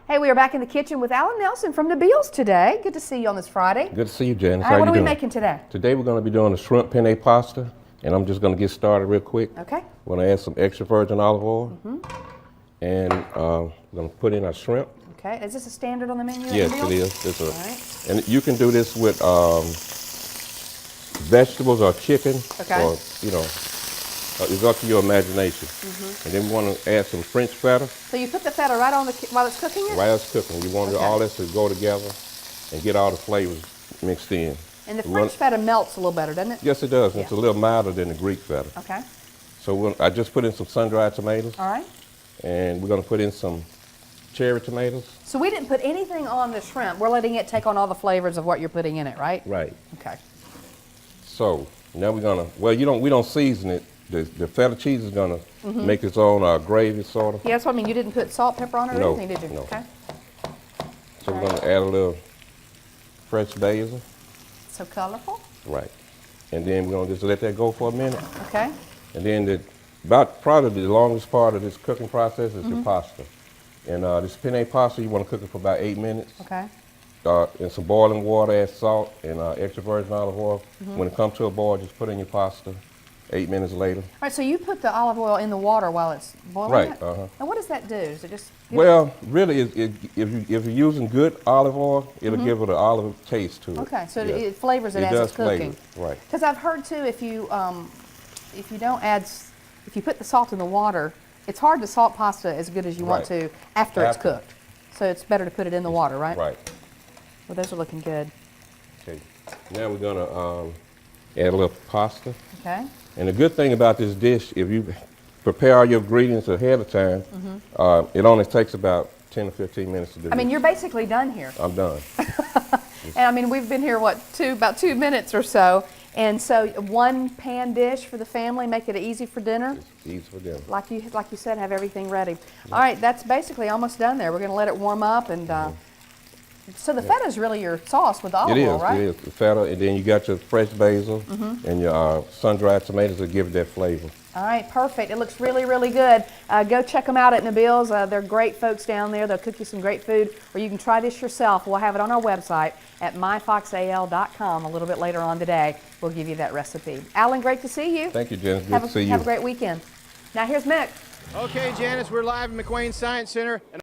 Hey, we are back in the kitchen with Alan Nelson from Nabil's today. Good to see you on this Friday. Good to see you, Janice. All right, How what you are we doing? making today? Today we're going to be doing a shrimp penne pasta, and I'm just going to get started real quick. Okay. We're going to add some extra virgin olive oil, and we're going to put in our shrimp. Okay, is this a standard on the menu? Yes, at it is. It's All right. And you can do this with vegetables or chicken, Okay. or it's up to your imagination. And then we want to add some French Feta. So you put the feta right on while it's cooking it? Right as it's cooking. You want all this to go together and get all the flavors mixed in. And the French feta melts a little better, doesn't it? Yes, it does. Yeah. It's a little milder than the Greek Feta. Okay. So I just put in some sun-dried tomatoes. All right. And we're going to put in some cherry tomatoes. So we didn't put anything on the shrimp. We're letting it take on all the flavors of what you're putting in it, right? Right. Okay. So now we're going to, we don't season it. The feta cheese is going to make its own gravy, sort of. Yeah, that's what I mean. You didn't put salt, pepper on it or No, anything, did you? no. Okay. So we're going to add a little fresh basil. So colorful. Right. And then we're going to just let that go for a minute. Okay. And then probably the longest part of this cooking process is the pasta. And this penne pasta, you want to cook it for about 8 minutes. Okay. In some boiling water, add salt and extra virgin olive oil. When it comes to a boil, just put in your pasta. 8 minutes later. All right, so you put the olive oil in the water while it's boiling? Right, it? uh-huh. And what does that do? Does it just Well, really, if you're using good olive oil, it'll give it an olive taste to it. Okay, so Yes. it flavors it as does it's cooking. flavor, right. Because I've heard too, if you put the salt in the water, it's hard to salt pasta as good as you want Right. to after it's cooked. So it's better to put it in the water, right? Right. Well, those are looking good. Okay. Now we're gonna add a little pasta. Okay. And the good thing about this dish, if you prepare all your ingredients ahead of time, it only takes about 10 or 15 minutes to do. I mean, you're basically done here. I'm done. And I mean, we've been here, about 2 minutes or so. And so one pan dish for the family, make it easy for dinner. It's easy for them. Like you said, have everything ready. All right, that's basically almost done there. We're going to let it warm up, and so the feta is really your sauce with the olive oil, right? It is. The feta, and then you got your fresh basil and your sun-dried tomatoes to give it that flavor. All right, perfect. It looks really, really good. Go check them out at Nabil's. They're great folks down there. They'll cook you some great food, or you can try this yourself. We'll have it on our website at myfoxal.com a little bit later on today. We'll give you that recipe. Alan, great to see you. Thank you, Janice. Good to see you. Have a great weekend. Now here's Mick. Okay, Janice, we're live at McWayne Science Center.